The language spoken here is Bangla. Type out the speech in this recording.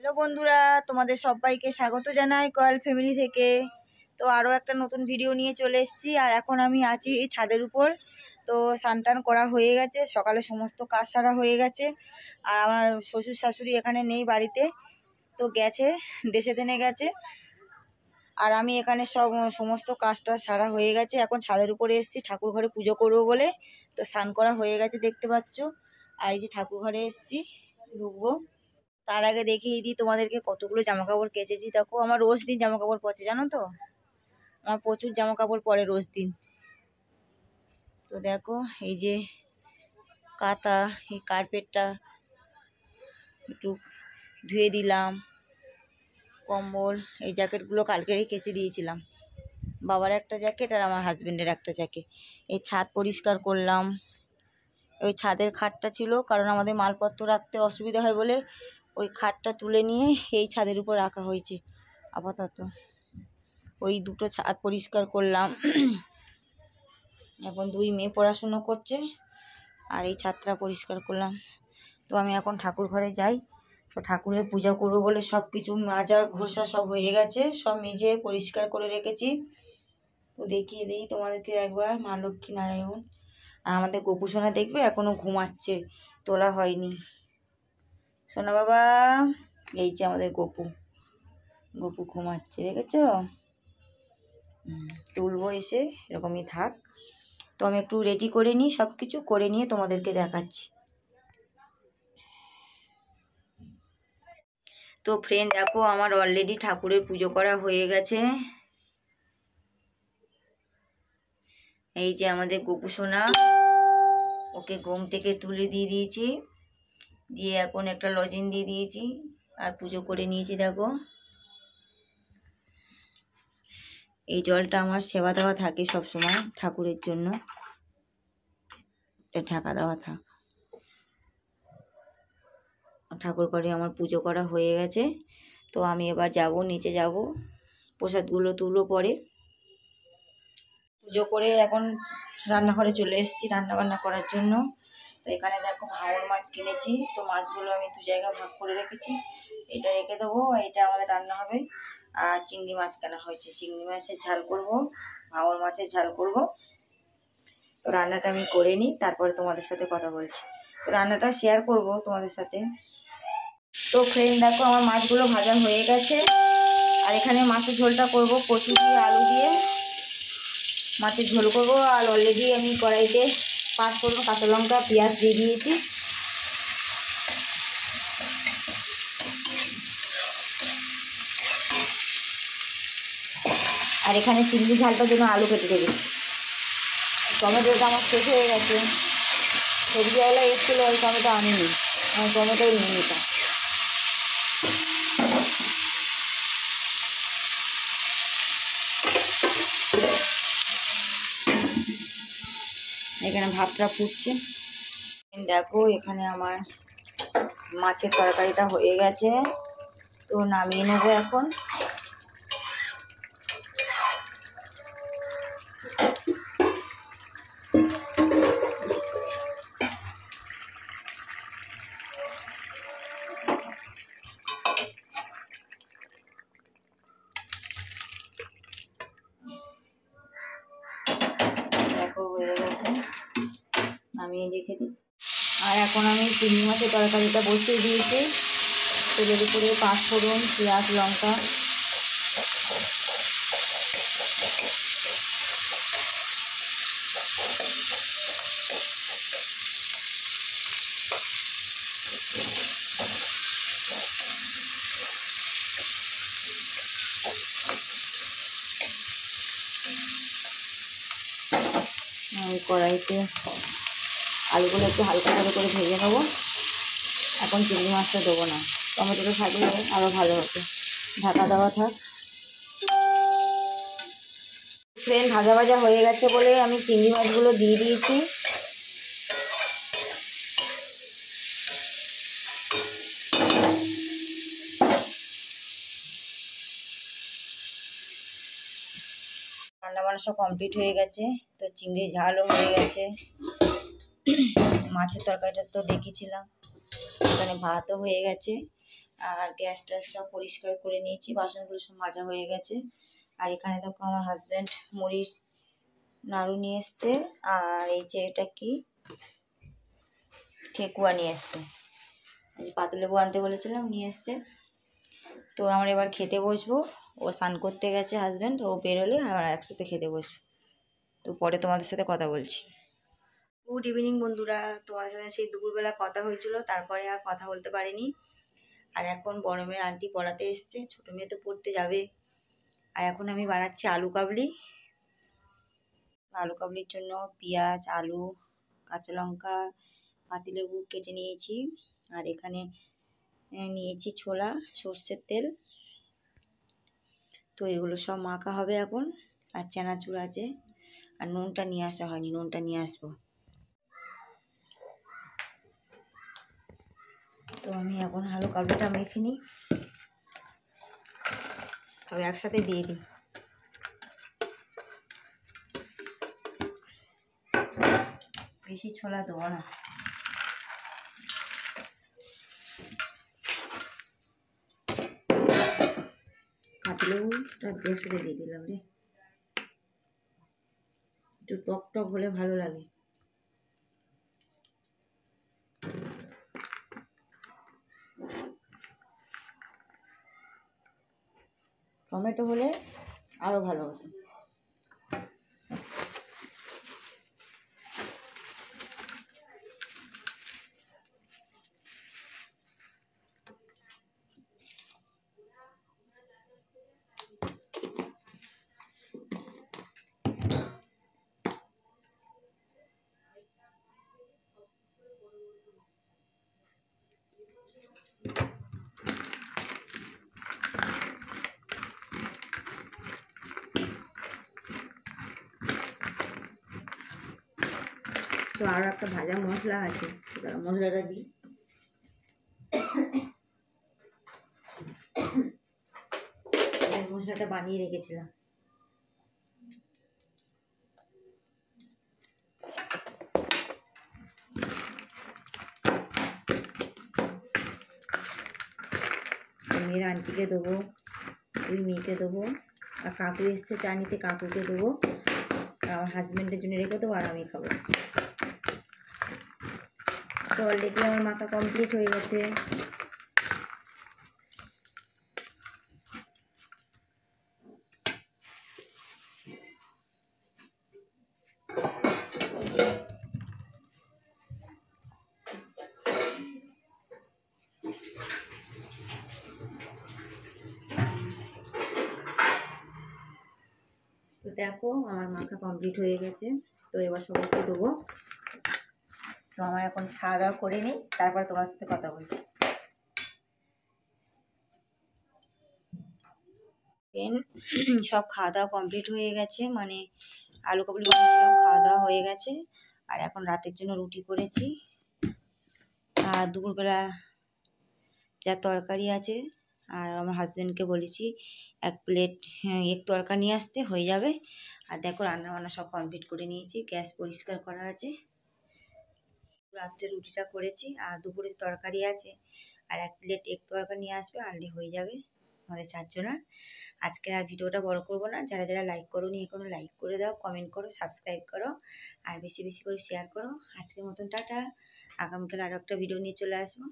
হ্যালো বন্ধুরা, তোমাদের সবাইকে স্বাগত জানাই কয়েল ফ্যামিলি থেকে। তো আরও একটা নতুন ভিডিও নিয়ে চলে এসেছি। আর এখন আমি আছি এই ছাদের উপর। তো স্নান টান করা হয়ে গেছে, সকালে সমস্ত কাজ সারা হয়ে গেছে। আর আমার শ্বশুর শাশুড়ি এখানে নেই বাড়িতে, তো গেছে দেশে দেনে গেছে। আর আমি এখানে সমস্ত কাজটা সারা হয়ে গেছে। এখন ছাদের উপরে এসেছি ঠাকুর ঘরে পুজো করবো বলে। তো স্নান করা হয়ে গেছে দেখতে পাচ্ছ। আর এই যে ঠাকুর ঘরে এসেছি, ঢুকবো। তার আগে দেখিয়ে দিই তোমাদেরকে কতগুলো জামা কাপড় কেচেছি। দেখো আমার রোজ দিন জামা কাপড় পচে, জানো তো, আমার প্রচুর জামা কাপড় পরে রোজ দিন। তো দেখো এই যে কাঁথা, এই কার্পেটটা একটু ধুয়ে দিলাম, কম্বল, এই জ্যাকেটগুলো কালকেরই কেচে দিয়েছিলাম, বাবার একটা জ্যাকেট আর আমার হাজবেন্ডের একটা জ্যাকেট। এই ছাদ পরিষ্কার করলাম। ওই ছাদের খাটটা ছিল, কারণ আমাদের মালপত্র রাখতে অসুবিধা হয় বলে ওই খাটটা তুলে নিয়ে এই ছাদের উপর রাখা হয়েছে আপাতত। ওই দুটো ছাদ পরিষ্কার করলাম। এখন দুই মেয়ে পড়াশুনো করছে, আর এই ছাদটা পরিষ্কার করলাম। তো আমি এখন ঠাকুর ঘরে যাই। তো ঠাকুরের পূজা করবো বলে সব কিছু মাজা ঘষা সব হয়ে গেছে, সব মেজে পরিষ্কার করে রেখেছি। তো দেখিয়ে দিই তোমাদেরকে একবার, মা লক্ষ্মী নারায়ণ। আর আমাদের গোপু সোনা দেখবে এখনো ঘুমাচ্ছে, তোলা হয়নি। সোনা বাবা, এই যে আমাদের গোপু ঘুমাচ্ছে, দেখেছ? তুলবো এসে, এরকমই থাক। তো আমি একটু রেডি করে নিই, সব কিছু করে নিয়ে তোমাদেরকে দেখাচ্ছি। তো ফ্রেন্ড দেখো, আমার অলরেডি ঠাকুরের পুজো করা হয়ে গেছে। এই যে আমাদের গোপু সোনা, ওকে ঘুম থেকে তুলে দিয়ে দিয়েছি, দিয়ে এখন একটা লজেন দিয়ে দিয়েছি আর পুজো করে নিয়েছি। দেখো এই জলটা আমার সেবা দেওয়া থাকে সব সময় ঠাকুরের জন্য, ঢাকা দেওয়া থাক। ঠাকুর ঘরে আমার পুজো করা হয়ে গেছে। তো আমি এবার যাব, নিচে যাব, প্রসাদগুলো তুলবো পরে। পুজো করে এখন রান্নাঘরে চলে এসেছি রান্না বান্না করার জন্য। তো এখানে দেখো ভাঙর মাছ কিনেছি। তো মাছগুলো আমি দু জায়গায় ভাগ করে রেখেছি, এটা রেখে দেবো, এটা আমাদের রান্না হবে। আর চিংড়ি মাছ কেনা হয়েছে, চিংড়ি মাছের ঝাল করব, ভাঙর মাছের ঝাল করব। তো রান্নাটা আমি করে নিই, তারপরে তোমাদের সাথে কথা বলছি। তো রান্নাটা শেয়ার করব তোমাদের সাথে। তো ফ্রেন্ড দেখো, আমার মাছগুলো ভাজা হয়ে গেছে। আর এখানে মাছের ঝোলটা করব কচু দিয়ে, আলু দিয়ে মাছের ঝোল করবো। আর অলরেডি আমি কড়াইতে পাঁচফোড়ন, কাঁচা লঙ্কা, পেঁয়াজ দিয়ে দিয়েছি। আর এখানে চিংড়ি ঝালটার জন্য আলু কেটে দেবে। টমেটোটা আমার শেষ হয়ে গেছে, সবজিওয়ালা এসেছিলো, ওই টমেটো আনিনি, আমি টমেটোই নিয়ে নিতাম। এখানে ভাতটা ফুটছে। দেখো এখানে আমার মাছের তরকারিটা হয়ে গেছে, তো নামিয়ে নেবো এখন। দেখো হয়ে গেছে, নামিয়ে রেখে দিই। আর এখন আমি চিংড়ি মাছের তরকারিটা বসিয়ে দিয়েছি। তেলের উপরে পাঁচফোড়ন, পেঁয়াজ, লঙ্কা, কড়াইতে আলুগুলো একটু হালকা হালকা করে ভেজে নেবো। এখন চিংড়ি মাছটা দেবো না, টমেটোটা থাকলে আরও ভালো হতো। ঢাকা দেওয়া থাক। ফ্রেন্ড ভাজা ভাজা হয়ে গেছে বলে আমি চিংড়ি মাছগুলো দিয়ে দিয়েছি। রান্না বান্না সব কমপ্লিট হয়ে গেছে। তো চিংড়ির ঝালও হয়ে গেছে, মাছের তরকারিটা তো দেখেছিলাম, এখানে ভাতও হয়ে গেছে। আর গ্যাস ট্যাস সব পরিষ্কার করে নিয়েছি, বাসনগুলো সব মাজা হয়ে গেছে। আর এখানে দেখো আমার হাজব্যান্ড মুড়ির নাড়ু নিয়ে এসছে, আর এই যে এটা কি ঠেকুয়া নিয়ে এসছে, এই যে পাতিলেবু আনতে বলেছিলাম নিয়ে এসছে। তো আমরা এবার খেতে বসবো, ও স্নান করতে গেছে হাজব্যান্ড, ও বেরোলে আমরা একসাথে খেতে বসবো। তো পরে তোমাদের সাথে কথা বলছি। গুড ইভিনিং বন্ধুরা, তোমাদের সাথে সেই দুপুরবেলা কথা হয়েছিল, তারপরে আর কথা বলতে পারিনি। আর এখন বড় মেয়ের আন্টি পড়াতে এসছে, ছোটো মেয়ে তো পড়তে যাবে। আর এখন আমি বানাচ্ছি আলু কাবলি। আলু কাবলির জন্য পেঁয়াজ, আলু, কাঁচা লঙ্কা, পাতিলেবু কেটে নিয়েছি। আর এখানে নিয়েছি ছোলা, সর্ষের তেল। তো এগুলো সব মাখা হবে এখন। আর চানাচুর আছে, আর নুনটা নিয়ে আসা হয়নি, নুনটা নিয়ে আসবো। তো আমি এখন আলু কাবলিটা মেখে নিই, তবে একসাথে দিয়ে দিই। বেশি ছোলা দেবো না। পাতিলেবুটা একসাথে দিয়ে দিলাম রে, একটু টক টক হলে ভালো লাগে। টমেটো হলে আরো ভালো হতো। তো আরো একটা ভাজা মশলা আছে, মশলাটা দিই। মশলাটা বানিয়ে রেখেছিলাম। মেয়ের আন্টিকে দেবো, দুই মেয়েকে দেবো, আর কাকু এসছে চা নিতে, কাকুকে দেবো, আর আমার হাজব্যান্ডের জন্য রেখে দেবো, আর আমি খাবো। তো অলরেডি আমার মাখা কমপ্লিট হয়ে গেছে। তো দেখো আমার মাখা কমপ্লিট হয়ে গেছে। তো এবার সবাইকে দেবো। তো আমার এখন খাওয়া দাওয়া করে নিই, তারপর তোমার সাথে কথা বলছি। সব খাওয়া দাওয়া কমপ্লিট হয়ে গেছে, মানে আলু কাবলি বানিয়েছিলাম, খাওয়া দাওয়া হয়ে গেছে। আর এখন রাতের জন্য রুটি করেছি। আর দুপুরবেলা যা তরকারি আছে, আর আমার হাজব্যান্ডকে বলেছি 1 প্লেট এগ তরকা নিয়ে আসতে, হয়ে যাবে। আর দেখো রান্না বান্না সব কমপ্লিট করে নিয়েছি, গ্যাস পরিষ্কার করা আছে। রাত্রে রুটিটা করেছি, আর দুপুরের তরকারি আছে, আর 1 প্লেট এগ তরকা নিয়ে আসবে, আনলে হয়ে যাবে আমাদের 4 জনের। আজকে আর ভিডিওটা বড় করব না। যারা যারা লাইক করোনি এখনো লাইক করে দাও, কমেন্ট করো, সাবস্ক্রাইব করো, আর বেশি বেশি করে শেয়ার করো। আজকের মতন টাটা। আগামীকাল আরও একটা ভিডিও নিয়ে চলে আসবো।